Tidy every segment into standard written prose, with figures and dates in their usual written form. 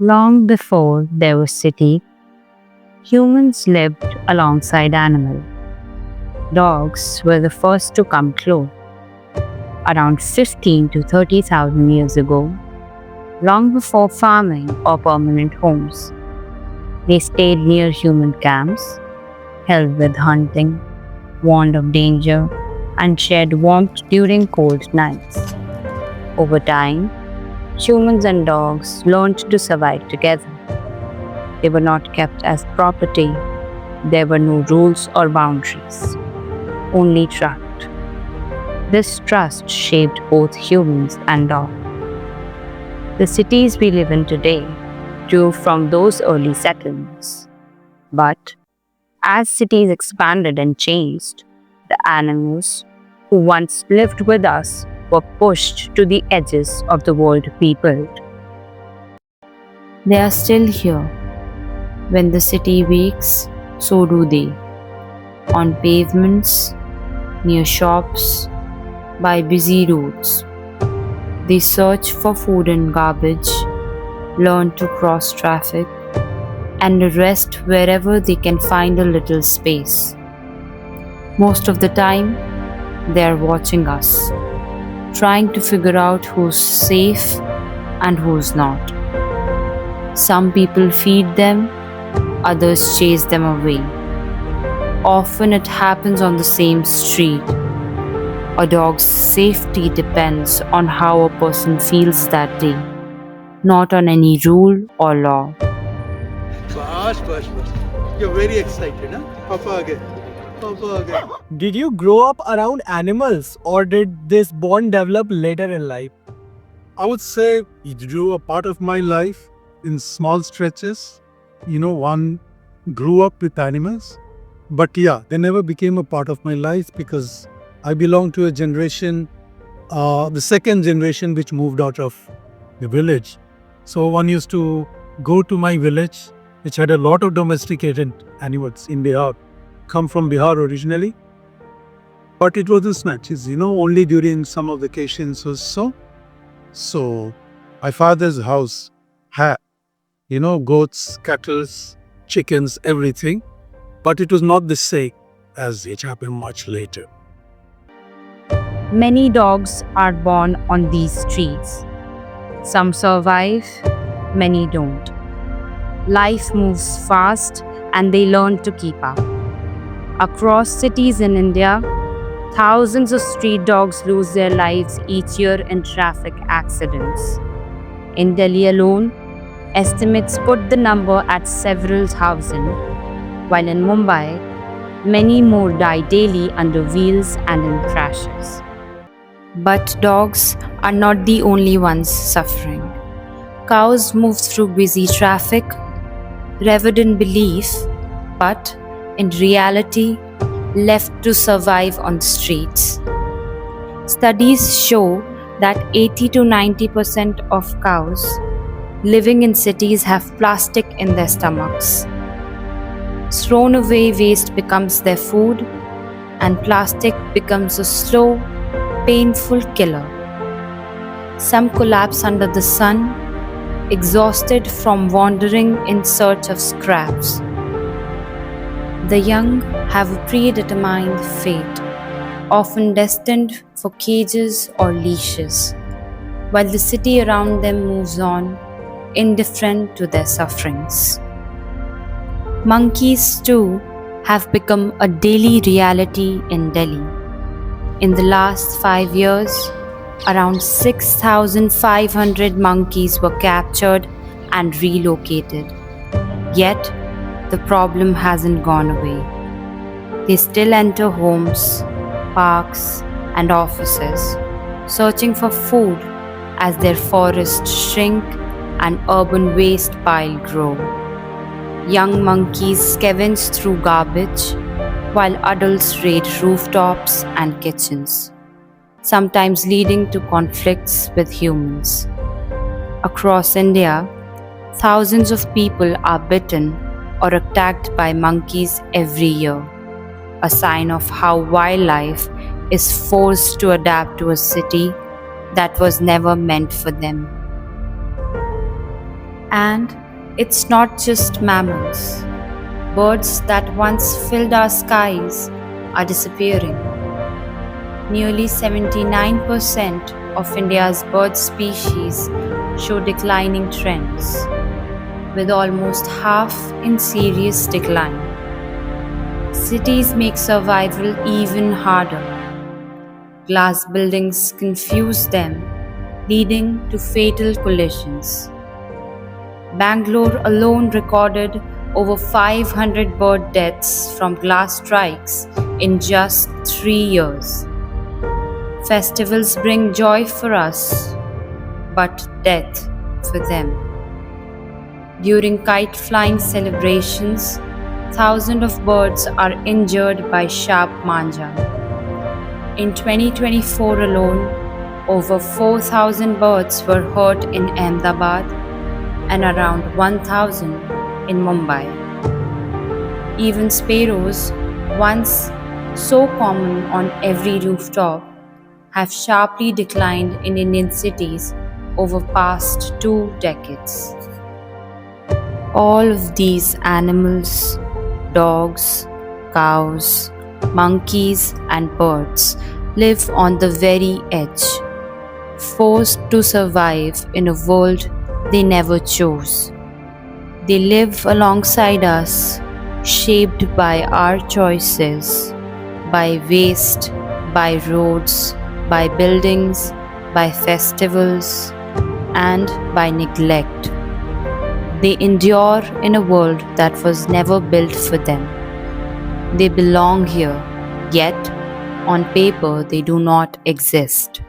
Long before there was city, humans lived alongside animals. Dogs were the first to come close, around 15 to 30,000 years ago, long before farming or permanent homes. They stayed near human camps, helped with hunting, warned of danger, and shared warmth during cold nights. Over time, humans and dogs learned to survive together. They were not kept as property. There were no rules or boundaries, only trust. This trust shaped both humans and dogs. The cities we live in today grew from those early settlements. But as cities expanded and changed, the animals who once lived with us were pushed to the edges of the world we built. They are still here. When the city wakes, so do they. On pavements, near shops, by busy roads. They search for food and garbage, learn to cross traffic, and rest wherever they can find a little space. Most of the time, they are watching us, trying to figure out who's safe and who's not. Some people feed them, others chase them away. Often it happens on the same street. A dog's safety depends on how a person feels that day, not on any rule or law. Bas. You're very excited, huh? Papa again. Papa again. Did you grow up around animals or did this bond develop later in life? I would say it grew a part of my life in small stretches. One grew up with animals. But yeah, they never became a part of my life because I belong to a generation, the second generation which moved out of the village. So one used to go to my village, which had a lot of domesticated animals in Bihar, come from Bihar originally. But it was a snatches, only during summer vacations or so. So my father's house had, goats, cattle, chickens, everything. But it was not the same as it happened much later. Many dogs are born on these streets. Some survive, many don't. Life moves fast and they learn to keep up. Across cities in India, thousands of street dogs lose their lives each year in traffic accidents. In Delhi alone, estimates put the number at several thousand, while in Mumbai, many more die daily under wheels and in crashes. But dogs are not the only ones suffering. Cows move through busy traffic, revered in belief, but in reality, left to survive on the streets. Studies show that 80 to 90% of cows living in cities have plastic in their stomachs. Thrown away waste becomes their food, and plastic becomes a slow, painful killer. Some collapse under the sun, exhausted from wandering in search of scraps. The young have a predetermined fate, often destined for cages or leashes, while the city around them moves on, indifferent to their sufferings. Monkeys, too, have become a daily reality in Delhi. In the last 5 years, around 6,500 monkeys were captured and relocated. Yet, the problem hasn't gone away. They still enter homes, parks, and offices, searching for food as their forests shrink and urban waste pile grow. Young monkeys scavenge through garbage, while adults raid rooftops and kitchens, sometimes leading to conflicts with humans. Across India, thousands of people are bitten or attacked by monkeys every year, a sign of how wildlife is forced to adapt to a city that was never meant for them. And it's not just mammals. Birds that once filled our skies are disappearing. Nearly 79% of India's bird species show declining trends, with almost half in serious decline. Cities make survival even harder. Glass buildings confuse them, leading to fatal collisions. Bangalore alone recorded over 500 bird deaths from glass strikes in just 3 years. Festivals bring joy for us, but death for them. During kite flying celebrations, thousands of birds are injured by sharp manja. In 2024 alone, over 4,000 birds were hurt in Ahmedabad and around 1,000 in Mumbai. Even sparrows, once so common on every rooftop, have sharply declined in Indian cities over past 2 decades. All of these animals, dogs, cows, monkeys, and birds live on the very edge, forced to survive in a world they never chose. They live alongside us, shaped by our choices, by waste, by roads, by buildings, by festivals, and by neglect. They endure in a world that was never built for them. They belong here, yet on paper they do not exist.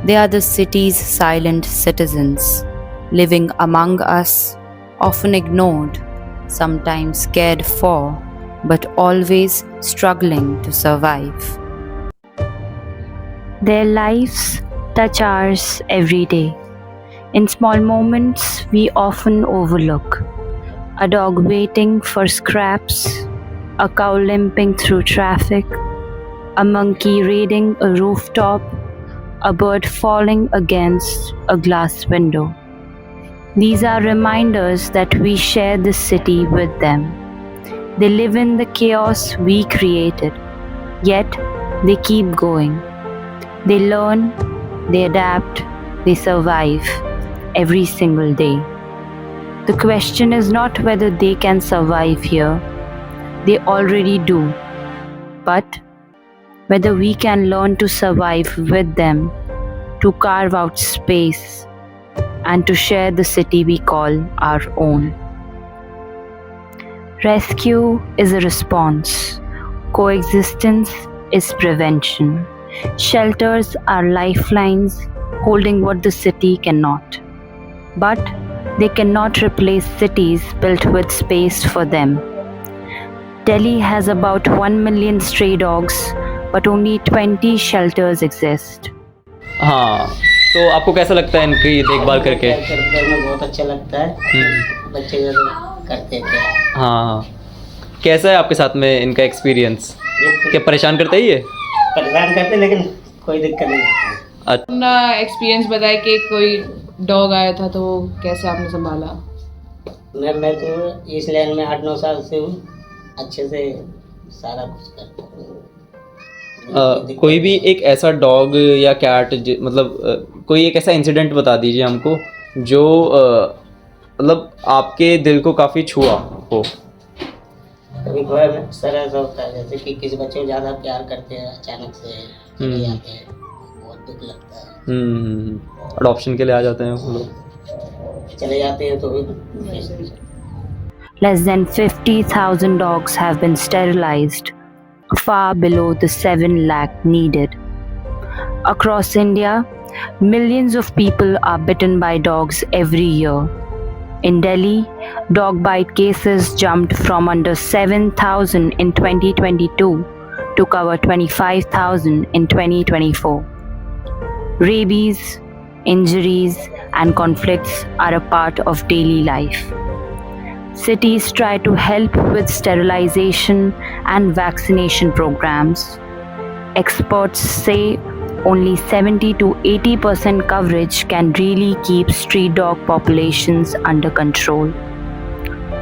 They are the city's silent citizens, living among us, often ignored, sometimes cared for, but always struggling to survive. Their lives touch ours every day. In small moments we often overlook. A dog waiting for scraps, a cow limping through traffic, a monkey raiding a rooftop, a bird falling against a glass window. These are reminders that we share this city with them. They live in the chaos we created, yet they keep going. They learn, they adapt, they survive every single day. The question is not whether they can survive here, they already do, but whether we can learn to survive with them, to carve out space, and to share the city we call our own. Rescue is a response, coexistence is prevention. Shelters are lifelines holding what the city cannot. But they cannot replace cities built with space for them. Delhi has about 1 million stray dogs, but only 20 shelters exist. हाँ, तो आपको कैसा लगता है इनकी देखभाल करके? करके हमें बहुत अच्छा लगता है। बच्चे जैसे करते थे। हाँ, कैसा है आपके साथ में इनका एक्सपीरियंस? क्या परेशान करता है ये? परेशान करते लेकिन कोई दिक्कत नहीं। अपना एक्सपीरियंस बताए कि कोई डॉग आया था तो कैसे आपने संभाला? मैं तो इस लाइन में 8-9 साल से हूँ, अच्छे से सारा कुछ करता हूँ। कोई भी एक ऐसा डॉग या कैट मतलब कोई एक ऐसा इंसिडेंट बता दीजिए हमको जो मतलब आपके दिल को काफ़ी छुआ हो। कभी कभार सर ऐसा होता है जैसे कि किसी बच्चे को ज़्यादा प्यार करते हैं, अचानक से चले जाते हैं, बहुत दुख लगता है। अडॉप्शन के लिए आ जाते हैं वो लोग, चले जाते हैं तो Less than 50,000 dogs have been sterilized, far below the 7 lakh needed. Across India, millions of people are bitten by dogs every year. In Delhi, dog bite cases jumped from under 7,000 in 2022 to cover 25,000 in 2024. Rabies, injuries, and conflicts are a part of daily life. Cities try to help with sterilization and vaccination programs. Experts say only 70 to 80% coverage can really keep street dog populations under control.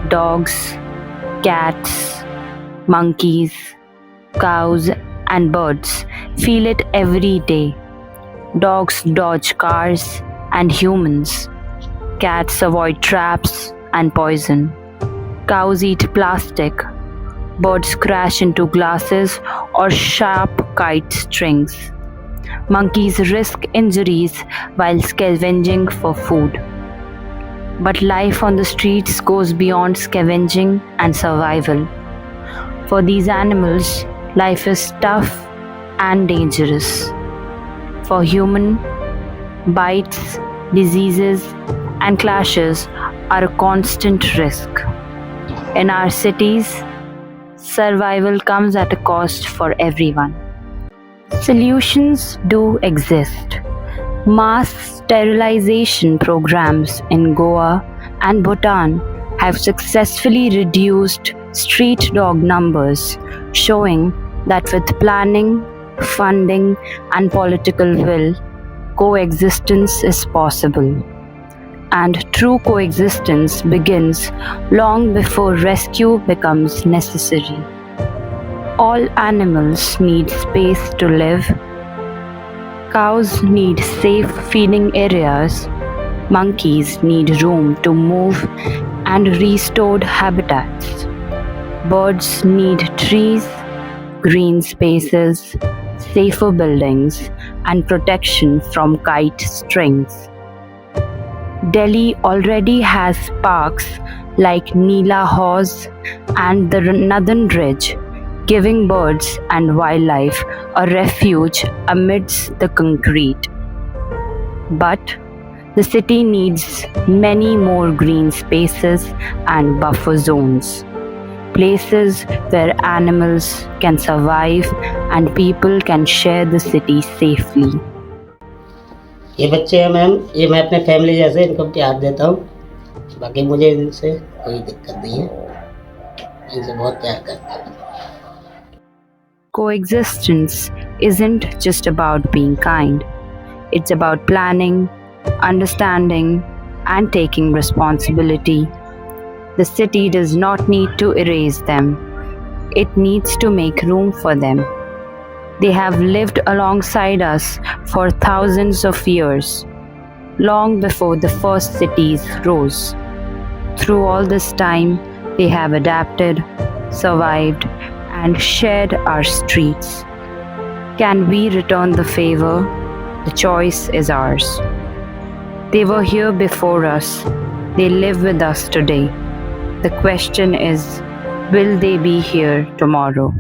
Dogs, cats, monkeys, cows, and birds feel it every day. Dogs dodge cars and humans. Cats avoid traps and poison. Cows eat plastic. Birds crash into glasses or sharp kite strings. Monkeys risk injuries while scavenging for food. But life on the streets goes beyond scavenging and survival. For these animals, life is tough and dangerous. For human, bites, diseases, and clashes are a constant risk. In our cities, survival comes at a cost for everyone. Solutions do exist. Mass sterilization programs in Goa and Bhutan have successfully reduced street dog numbers, showing that with planning, funding, and political will, coexistence is possible. And true coexistence begins long before rescue becomes necessary. All animals need space to live. Cows need safe feeding areas. Monkeys need room to move and restored habitats. Birds need trees, green spaces, safer buildings, and protection from kite strings. Delhi already has parks like Neela Haus and the Northern Ridge, giving birds and wildlife a refuge amidst the concrete. But the city needs many more green spaces and buffer zones, places where animals can survive and people can share the city safely. ये बच्चे हैं ma'am, ये मैं अपने family जैसे इनको प्यार देता हूँ। बाकी मुझे इनसे कोई दिक्कत नहीं है, इनसे बहुत प्यार करता हूँ। Coexistence isn't just about being kind. It's about planning, understanding, and taking responsibility. The city does not need to erase them. It needs to make room for them. They have lived alongside us for thousands of years, long before the first cities rose. Through all this time, they have adapted, survived, and shared our streets. Can we return the favor? The choice is ours. They were here before us. They live with us today. The question is, will they be here tomorrow?